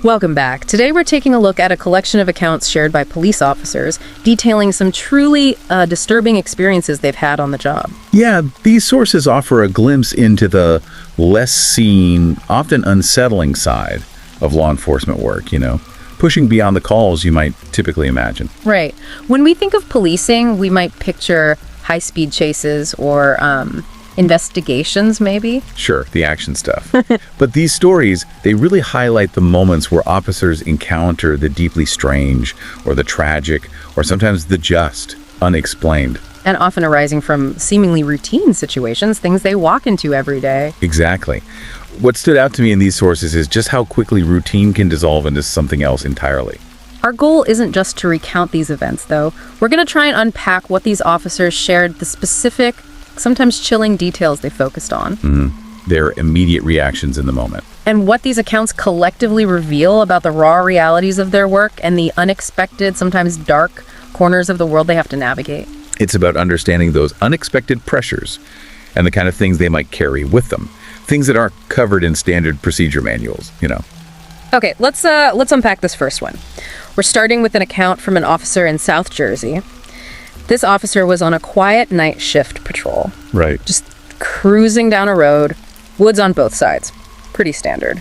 Welcome back. Today we're taking a look at a collection of accounts shared by police officers detailing some truly disturbing experiences they've had on the job. Yeah, these sources offer a glimpse into the less seen, often unsettling side of law enforcement work, pushing beyond the calls you might typically imagine. Right. When we think of policing, we might picture high-speed chases or investigations, maybe? Sure, the action stuff. But these stories, they really highlight the moments where officers encounter the deeply strange or the tragic or sometimes the just unexplained. And often arising from seemingly routine situations, things they walk into every day. Exactly. What stood out to me in these sources is just how quickly routine can dissolve into something else entirely. Our goal isn't just to recount these events, though. We're going to try and unpack what these officers shared, the specific, sometimes chilling details they focused on. Their immediate reactions in the moment. And what these accounts collectively reveal about the raw realities of their work and the unexpected, sometimes dark corners of the world they have to navigate. It's about understanding those unexpected pressures and the kind of things they might carry with them. Things that aren't covered in standard procedure manuals, Okay, let's unpack this first one. We're starting with an account from an officer in South Jersey. This officer was on a quiet night shift patrol. Right. Just cruising down a road, woods on both sides. Pretty standard.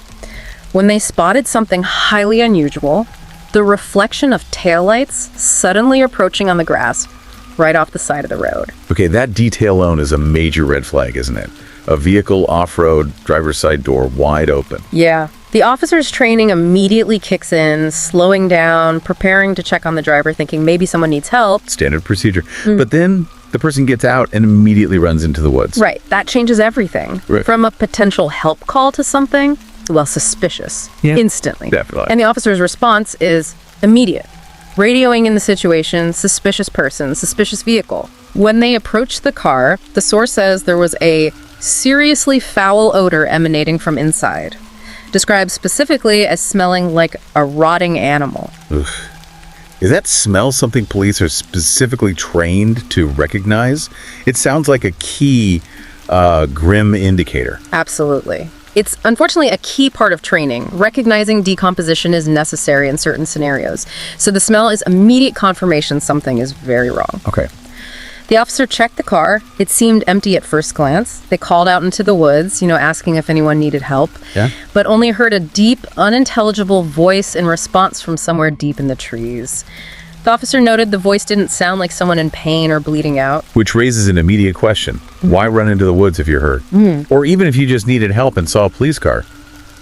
When they spotted something highly unusual, the reflection of taillights suddenly approaching on the grass right off the side of the road. Okay, that detail alone is a major red flag, isn't it? A vehicle off-road, driver's side door wide open. Yeah. The officer's training immediately kicks in, slowing down, preparing to check on the driver, thinking maybe someone needs help. Standard procedure. But then the person gets out and immediately runs into the woods. Right. That changes everything. Right. From a potential help call to something, suspicious. Yeah. Instantly. Definitely. And the officer's response is immediate. Radioing in the situation, suspicious person, suspicious vehicle. When they approached the car, the source says there was a seriously foul odor emanating from inside. Described specifically as smelling like a rotting animal. Ugh. Is that smell something police are specifically trained to recognize? It sounds like a key, grim indicator. Absolutely. It's unfortunately a key part of training. Recognizing decomposition is necessary in certain scenarios. So the smell is immediate confirmation something is very wrong. Okay. The officer checked the car. It seemed empty at first glance. They called out into the woods, asking if anyone needed help. Yeah. But only heard a deep, unintelligible voice in response from somewhere deep in the trees. The officer noted the voice didn't sound like someone in pain or bleeding out. Which raises an immediate question. Why run into the woods if you're hurt? Or even if you just needed help and saw a police car.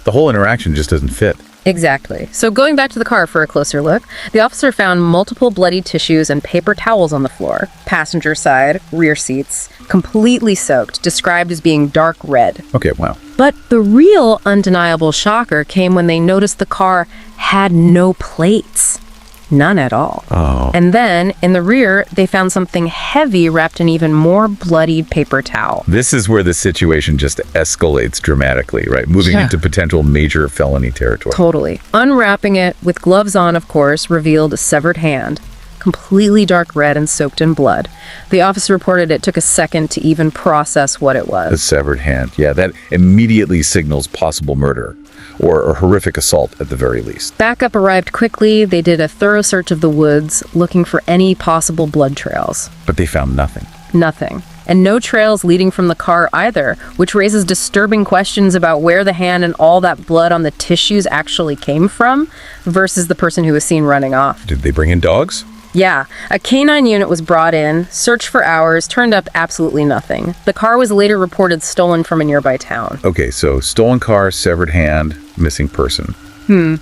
The whole interaction just doesn't fit. Exactly. So going back to the car for a closer look, the officer found multiple bloody tissues and paper towels on the floor. Passenger side, rear seats, completely soaked, described as being dark red. Okay, wow. But the real undeniable shocker came when they noticed the car had no plates. None at all. Oh. And then, in the rear, they found something heavy wrapped in even more bloodied paper towel. This is where the situation just escalates dramatically, right? Moving into potential major felony territory. Totally. Unwrapping it, with gloves on, of course, revealed a severed hand, completely dark red and soaked in blood. The officer reported it took a second to even process what it was. A severed hand. Yeah, that immediately signals possible murder. Or a horrific assault at the very least. Backup arrived quickly. They did a thorough search of the woods, looking for any possible blood trails. But they found nothing. Nothing. And no trails leading from the car either, which raises disturbing questions about where the hand and all that blood on the tissues actually came from versus the person who was seen running off. Did they bring in dogs? Yeah, a canine unit was brought in, searched for hours, turned up absolutely nothing. The car was later reported stolen from a nearby town. Okay, so stolen car, severed hand, missing person.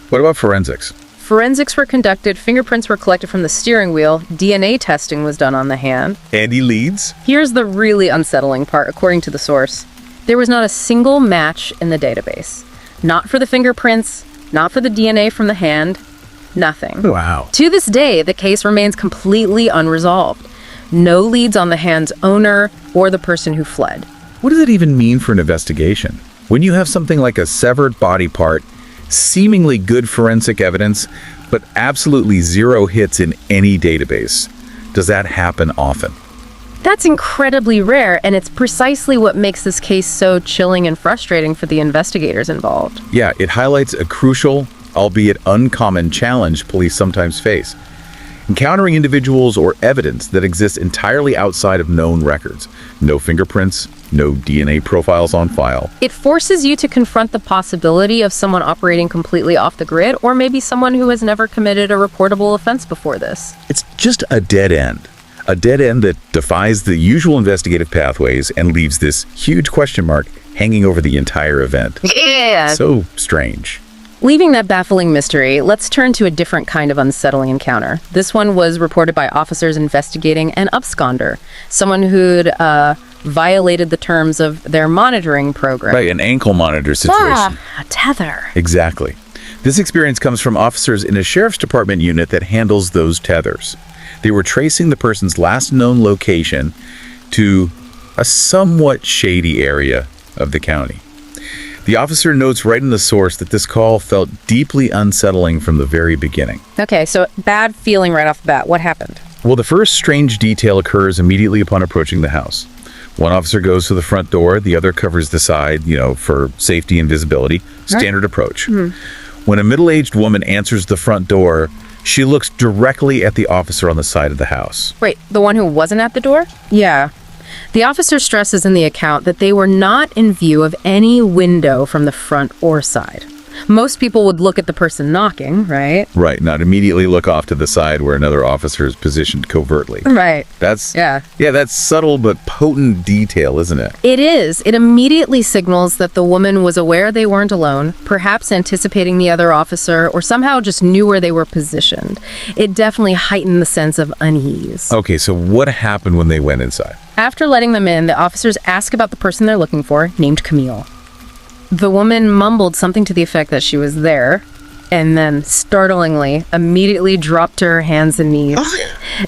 What about forensics? Forensics were conducted, fingerprints were collected from the steering wheel, DNA testing was done on the hand. Any leads? Here's the really unsettling part, according to the source. There was not a single match in the database. Not for the fingerprints, not for the DNA from the hand. Nothing. Wow. To this day, the case remains completely unresolved. No leads on the hand's owner or the person who fled. What does it even mean for an investigation? When you have something like a severed body part, seemingly good forensic evidence, but absolutely zero hits in any database, does that happen often? That's incredibly rare, and it's precisely what makes this case so chilling and frustrating for the investigators involved. Yeah, it highlights a crucial, albeit uncommon challenge police sometimes face. Encountering individuals or evidence that exists entirely outside of known records. No fingerprints, no DNA profiles on file. It forces you to confront the possibility of someone operating completely off the grid, or maybe someone who has never committed a reportable offense before this. It's just a dead end. A dead end that defies the usual investigative pathways and leaves this huge question mark hanging over the entire event. Yeah. So strange. Leaving that baffling mystery, let's turn to a different kind of unsettling encounter. This one was reported by officers investigating an absconder, someone who'd violated the terms of their monitoring program. Right, an ankle monitor situation. A tether. Exactly. This experience comes from officers in a sheriff's department unit that handles those tethers. They were tracing the person's last known location to a somewhat shady area of the county. The officer notes right in the source that this call felt deeply unsettling from the very beginning. Okay, so bad feeling right off the bat. What happened? Well, the first strange detail occurs immediately upon approaching the house. One officer goes to the front door, the other covers the side, for safety and visibility. Standard approach. When a middle-aged woman answers the front door, she looks directly at the officer on the side of the house. Wait, the one who wasn't at the door? Yeah. The officer stresses in the account that they were not in view of any window from the front or side. Most people would look at the person knocking, right? Right, not immediately look off to the side where another officer is positioned covertly. Right. That's Yeah, that's subtle but potent detail, isn't it? It is. It immediately signals that the woman was aware they weren't alone, perhaps anticipating the other officer, or somehow just knew where they were positioned. It definitely heightened the sense of unease. Okay, so what happened when they went inside? After letting them in, the officers ask about the person they're looking for, named Camille. The woman mumbled something to the effect that she was there, and then, startlingly, immediately dropped to her hands and knees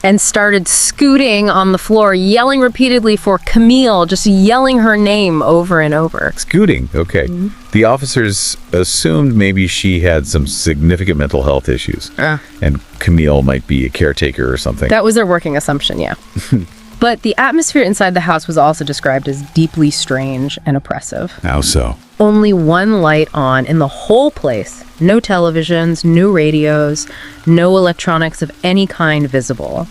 and started scooting on the floor, yelling repeatedly for Camille, just yelling her name over and over. Scooting, okay. The officers assumed maybe she had some significant mental health issues, and Camille might be a caretaker or something. That was their working assumption, yeah. But the atmosphere inside the house was also described as deeply strange and oppressive. How so? Only one light on in the whole place. No televisions, no radios, no electronics of any kind visible.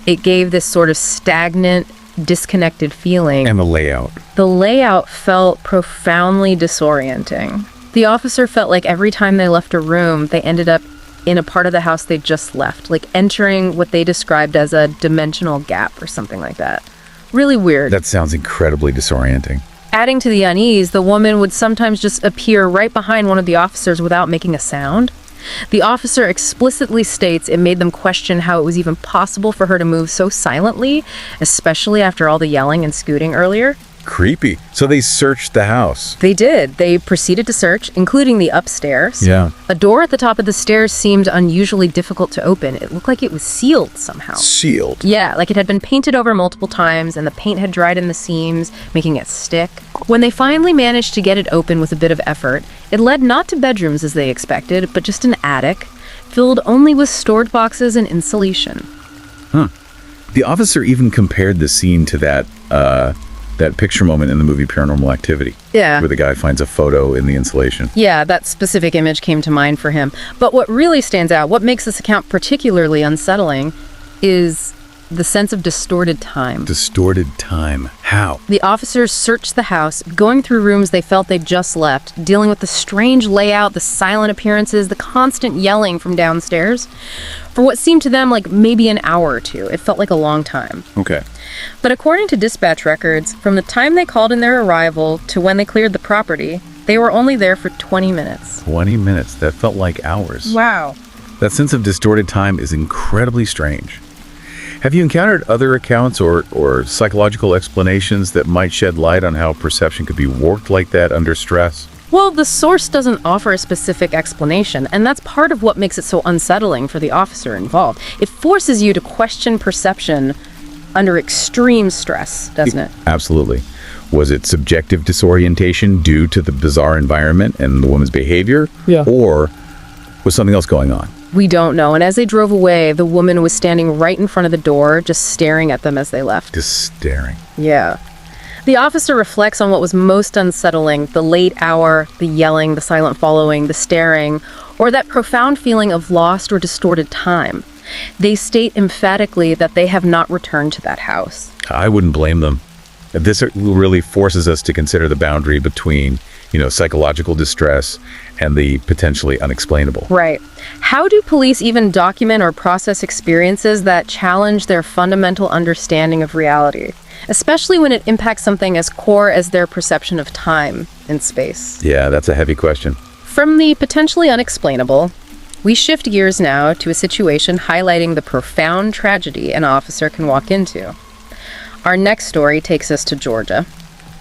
It gave this sort of stagnant, disconnected feeling. And the layout. The layout felt profoundly disorienting. The officer felt like every time they left a room, they ended up in a part of the house they just left, like entering what they described as a dimensional gap or something like that. Really weird. That sounds incredibly disorienting. Adding to the unease, the woman would sometimes just appear right behind one of the officers without making a sound. The officer explicitly states it made them question how it was even possible for her to move so silently, especially after all the yelling and scooting earlier. Creepy. So they searched the house. They did. They proceeded to search, including the upstairs. Yeah. A door at the top of the stairs seemed unusually difficult to open. It looked like it was sealed somehow. Sealed? Yeah, like it had been painted over multiple times and the paint had dried in the seams, making it stick. When they finally managed to get it open with a bit of effort, it led not to bedrooms as they expected, but just an attic, filled only with stored boxes and insulation. The officer even compared the scene to that picture moment in the movie Paranormal Activity. Yeah. Where the guy finds a photo in the insulation. Yeah, that specific image came to mind for him. But what really stands out, what makes this account particularly unsettling, is the sense of distorted time. Distorted time. How? The officers searched the house, going through rooms they felt they'd just left, dealing with the strange layout, the silent appearances, the constant yelling from downstairs. For what seemed to them like maybe an hour or two. It felt like a long time. Okay. But according to dispatch records, from the time they called in their arrival to when they cleared the property, they were only there for 20 minutes. 20 minutes. That felt like hours. Wow. That sense of distorted time is incredibly strange. Have you encountered other accounts or psychological explanations that might shed light on how perception could be warped like that under stress? Well, the source doesn't offer a specific explanation, and that's part of what makes it so unsettling for the officer involved. It forces you to question perception under extreme stress, doesn't it? Absolutely. Was it subjective disorientation due to the bizarre environment and the woman's behavior? Yeah. Or was something else going on? We don't know. And as they drove away, the woman was standing right in front of the door, just staring at them as they left. Just staring. Yeah. The officer reflects on what was most unsettling, the late hour, the yelling, the silent following, the staring, or that profound feeling of lost or distorted time. They state emphatically that they have not returned to that house. I wouldn't blame them. This really forces us to consider the boundary between, psychological distress and the potentially unexplainable. Right. How do police even document or process experiences that challenge their fundamental understanding of reality, especially when it impacts something as core as their perception of time and space? Yeah, that's a heavy question. From the potentially unexplainable, we shift gears now to a situation highlighting the profound tragedy an officer can walk into. Our next story takes us to Georgia.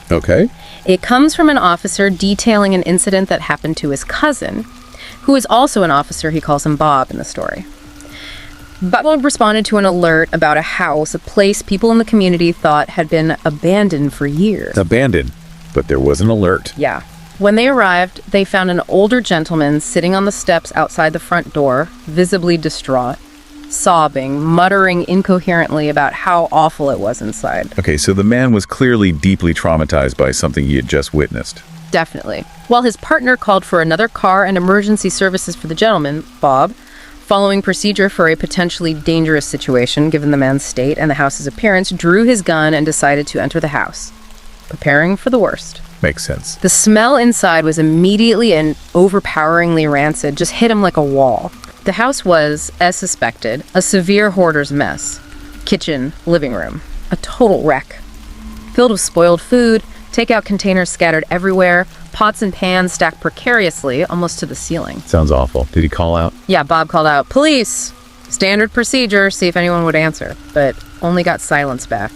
Okay. It comes from an officer detailing an incident that happened to his cousin, who is also an officer. He calls him Bob in the story. Bob responded to an alert about a house, a place people in the community thought had been abandoned for years. Abandoned, but there was an alert. Yeah. When they arrived, they found an older gentleman sitting on the steps outside the front door, visibly distraught, sobbing, muttering incoherently about how awful it was inside. Okay, so the man was clearly deeply traumatized by something he had just witnessed. Definitely. While his partner called for another car and emergency services for the gentleman, Bob, following procedure for a potentially dangerous situation given the man's state and the house's appearance, drew his gun and decided to enter the house, preparing for the worst. Makes sense. The smell inside was immediately and overpoweringly rancid, just hit him like a wall. The house was, as suspected, a severe hoarder's mess. Kitchen, living room, a total wreck. Filled with spoiled food, takeout containers scattered everywhere, pots and pans stacked precariously, almost to the ceiling. Sounds awful. Did he call out? Yeah, Bob called out, "Police!" Standard procedure, see if anyone would answer, but only got silence back.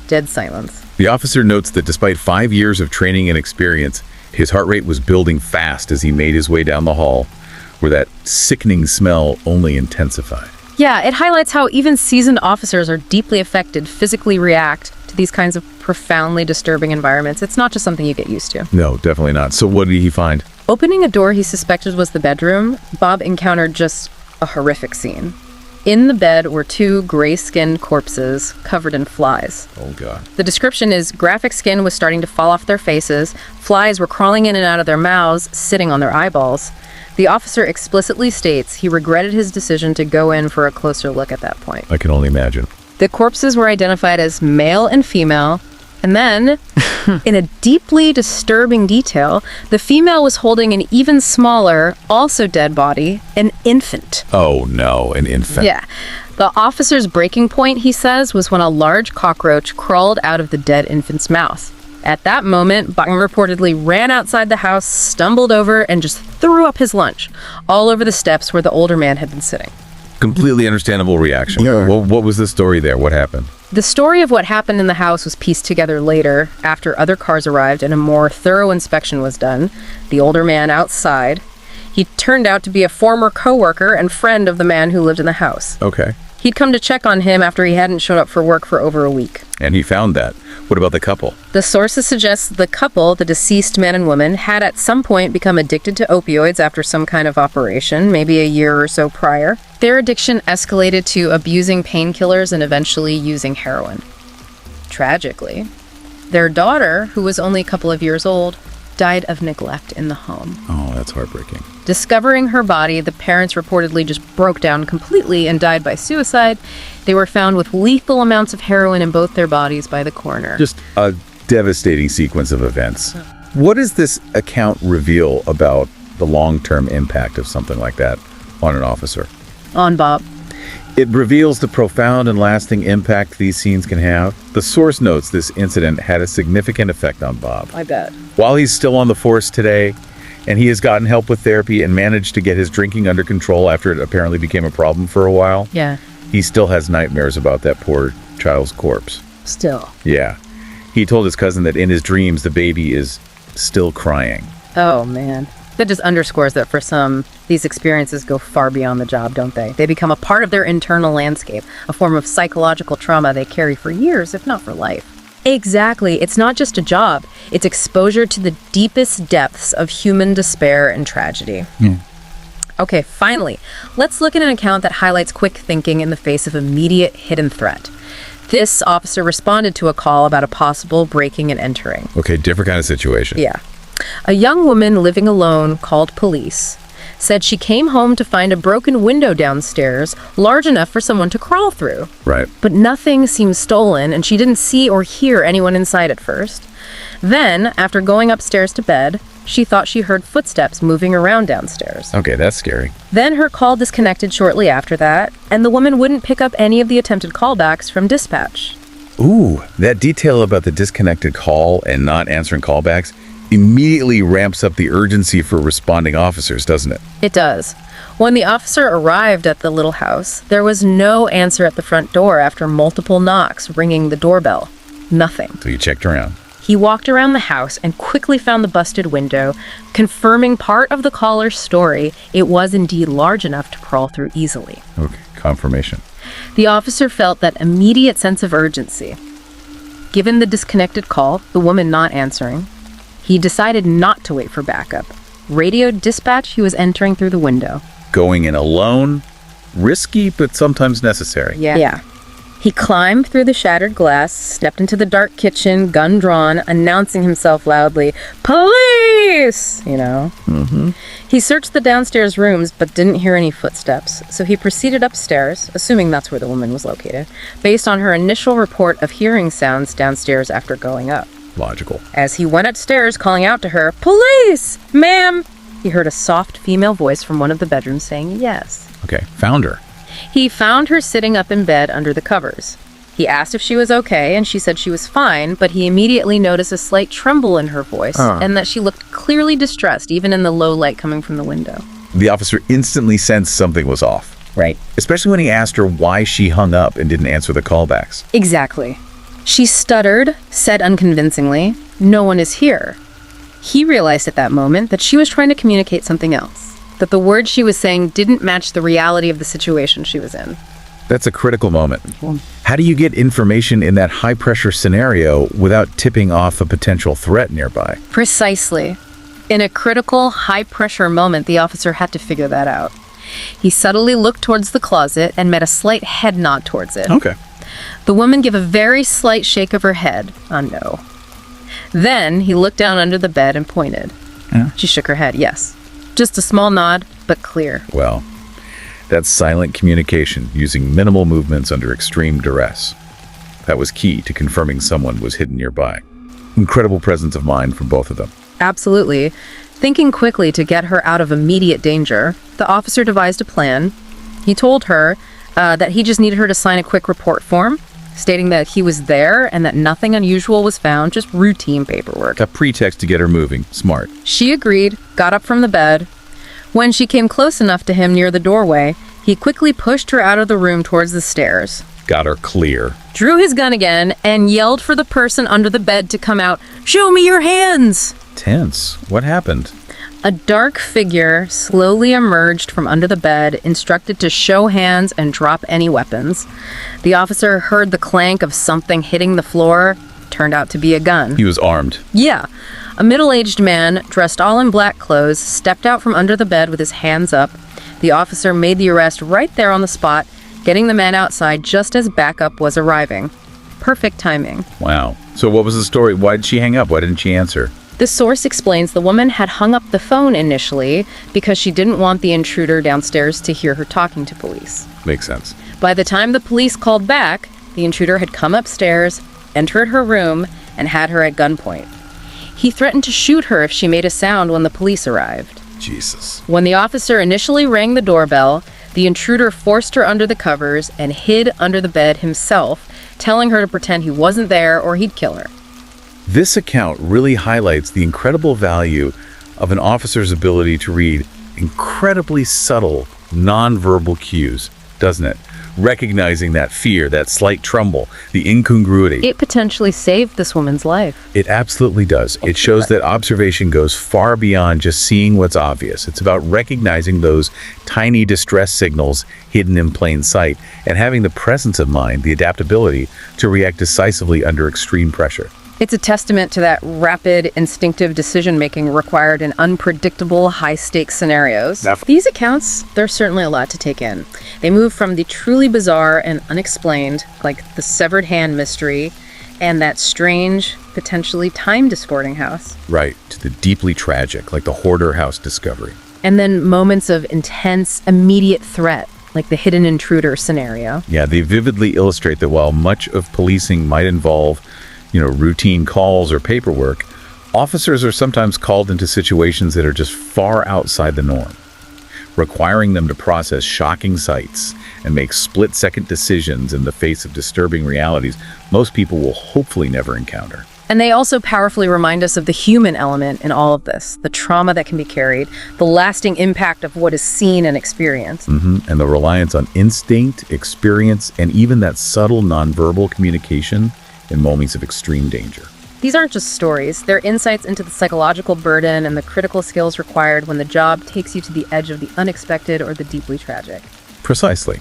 Dead silence. The officer notes that despite 5 years of training and experience, his heart rate was building fast as he made his way down the hall, where that sickening smell only intensified. Yeah, it highlights how even seasoned officers are deeply affected, physically react to these kinds of profoundly disturbing environments. It's not just something you get used to. No, definitely not. So what did he find? Opening a door he suspected was the bedroom, Bob encountered just a horrific scene. In the bed were 2 gray-skinned corpses covered in flies. Oh, God. The description is graphic skin was starting to fall off their faces, flies were crawling in and out of their mouths, sitting on their eyeballs. The officer explicitly states he regretted his decision to go in for a closer look at that point. I can only imagine. The corpses were identified as male and female, and then, in a deeply disturbing detail, the female was holding an even smaller, also dead body, an infant. Oh, no, an infant. Yeah. The officer's breaking point, he says, was when a large cockroach crawled out of the dead infant's mouth. At that moment, Bob reportedly ran outside the house, stumbled over, and just threw up his lunch all over the steps where the older man had been sitting. Completely understandable reaction. Yeah. Well, what was the story there? What happened? The story of what happened in the house was pieced together later, after other cars arrived and a more thorough inspection was done. The older man outside. He turned out to be a former coworker and friend of the man who lived in the house. Okay. He'd come to check on him after he hadn't showed up for work for over a week. And he found that. What about the couple? The sources suggest the couple, the deceased man and woman, had at some point become addicted to opioids after some kind of operation, maybe a year or so prior. Their addiction escalated to abusing painkillers and eventually using heroin. Tragically, their daughter, who was only a couple of years old, died of neglect in the home. Oh, that's heartbreaking. Discovering her body, the parents reportedly just broke down completely and died by suicide. They were found with lethal amounts of heroin in both their bodies by the coroner. Just a devastating sequence of events. What does this account reveal about the long-term impact of something like that on an officer? On Bob. It reveals the profound and lasting impact these scenes can have. The source notes this incident had a significant effect on Bob. I bet. While he's still on the force today, and he has gotten help with therapy and managed to get his drinking under control after it apparently became a problem for a while, Yeah. he still has nightmares about that poor child's corpse. Still. Yeah. He told his cousin that in his dreams, the baby is still crying. Oh, man. That just underscores that for some, these experiences go far beyond the job, don't they? They become a part of their internal landscape, a form of psychological trauma they carry for years, if not for life. Exactly. It's not just a job. It's exposure to the deepest depths of human despair and tragedy. Okay, finally, let's look at an account that highlights quick thinking in the face of immediate hidden threat. This officer responded to a call about a possible breaking and entering. Okay, different kind of situation. Yeah. A young woman living alone called police, said she came home to find a broken window downstairs large enough for someone to crawl through. Right. But nothing seemed stolen, and she didn't see or hear anyone inside at first. Then, after going upstairs to bed, she thought she heard footsteps moving around downstairs. Okay, that's scary. Then her call disconnected shortly after that, and the woman wouldn't pick up any of the attempted callbacks from dispatch. Ooh, that detail about the disconnected call and not answering callbacks immediately ramps up the urgency for responding officers, doesn't it? It does. When the officer arrived at the little house, there was no answer at the front door after multiple knocks ringing the doorbell. Nothing. So you checked around. He walked around the house and quickly found the busted window, confirming part of the caller's story. It was indeed large enough to crawl through easily. Okay, confirmation. The officer felt that immediate sense of urgency. Given the disconnected call, the woman not answering, he decided not to wait for backup. Radioed dispatch he was entering through the window. Going in alone, risky but sometimes necessary. Yeah. He climbed through the shattered glass, stepped into the dark kitchen, gun drawn, announcing himself loudly, "Police!" He searched the downstairs rooms, but didn't hear any footsteps, so he proceeded upstairs, assuming that's where the woman was located, based on her initial report of hearing sounds downstairs after going up. Logical. As he went upstairs, calling out to her, "Police! Ma'am!" he heard a soft female voice from one of the bedrooms saying yes. Okay, found her. He found her sitting up in bed under the covers. He asked if she was okay, and she said she was fine, but he immediately noticed a slight tremble in her voice, and that she looked clearly distressed, even in the low light coming from the window. The officer instantly sensed something was off. Right. Especially when he asked her why she hung up and didn't answer the callbacks. Exactly. She stuttered, said unconvincingly, "No one is here." He realized at that moment that she was trying to communicate something else, that the words she was saying didn't match the reality of the situation she was in. That's a critical moment. How do you get information in that high-pressure scenario without tipping off a potential threat nearby? Precisely. In a critical, high-pressure moment, the officer had to figure that out. He subtly looked towards the closet and met a slight head nod towards it. Okay. The woman gave a very slight shake of her head. No. Then he looked down under the bed and pointed. Yeah. She shook her head, yes. Just a small nod, but clear. Well, that's silent communication using minimal movements under extreme duress. That was key to confirming someone was hidden nearby. Incredible presence of mind from both of them. Absolutely. Thinking quickly to get her out of immediate danger, the officer devised a plan. He told her that he just needed her to sign a quick report form, stating that he was there and that nothing unusual was found, just routine paperwork. A pretext to get her moving. Smart. She agreed, got up from the bed. When she came close enough to him near the doorway, he quickly pushed her out of the room towards the stairs, Got her clear. drew his gun again, and yelled for the person under the bed to come out. "Show me your hands!" Tense. What happened? A dark figure slowly emerged from under the bed, instructed to show hands and drop any weapons. The officer heard the clank of something hitting the floor. Turned out to be a gun. He was armed. Yeah. A middle-aged man, dressed all in black clothes, stepped out from under the bed with his hands up. The officer made the arrest right there on the spot, getting the man outside just as backup was arriving. Perfect timing. Wow. So what was the story? Why did she hang up? Why didn't she answer? The source explains the woman had hung up the phone initially because she didn't want the intruder downstairs to hear her talking to police. Makes sense. By the time the police called back, the intruder had come upstairs, entered her room, and had her at gunpoint. He threatened to shoot her if she made a sound when the police arrived. Jesus. When the officer initially rang the doorbell, the intruder forced her under the covers and hid under the bed himself, telling her to pretend he wasn't there or he'd kill her. This account really highlights the incredible value of an officer's ability to read incredibly subtle, nonverbal cues, doesn't it? Recognizing that fear, that slight tremble, the incongruity. It potentially saved this woman's life. It absolutely does. It shows that observation goes far beyond just seeing what's obvious. It's about recognizing those tiny distress signals hidden in plain sight and having the presence of mind, the adaptability to react decisively under extreme pressure. It's a testament to that rapid, instinctive decision-making required in unpredictable, high-stakes scenarios. These accounts, there's certainly a lot to take in. They move from the truly bizarre and unexplained, like the severed hand mystery, and that strange, potentially time-distorting house. Right, to the deeply tragic, like the Hoarder House discovery. And then moments of intense, immediate threat, like the hidden intruder scenario. Yeah, they vividly illustrate that while much of policing might involve, routine calls or paperwork, officers are sometimes called into situations that are just far outside the norm, requiring them to process shocking sights and make split-second decisions in the face of disturbing realities most people will hopefully never encounter. And they also powerfully remind us of the human element in all of this, the trauma that can be carried, the lasting impact of what is seen and experienced. And the reliance on instinct, experience, and even that subtle nonverbal communication in moments of extreme danger. These aren't just stories, they're insights into the psychological burden and the critical skills required when the job takes you to the edge of the unexpected or the deeply tragic. Precisely.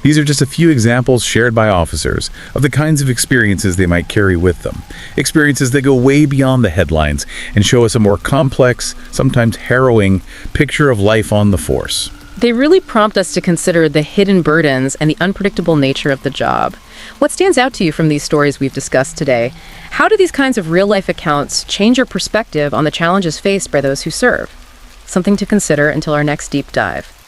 These are just a few examples shared by officers of the kinds of experiences they might carry with them. Experiences that go way beyond the headlines and show us a more complex, sometimes harrowing, picture of life on the force. They really prompt us to consider the hidden burdens and the unpredictable nature of the job. What stands out to you from these stories we've discussed today? How do these kinds of real-life accounts change your perspective on the challenges faced by those who serve? Something to consider until our next deep dive.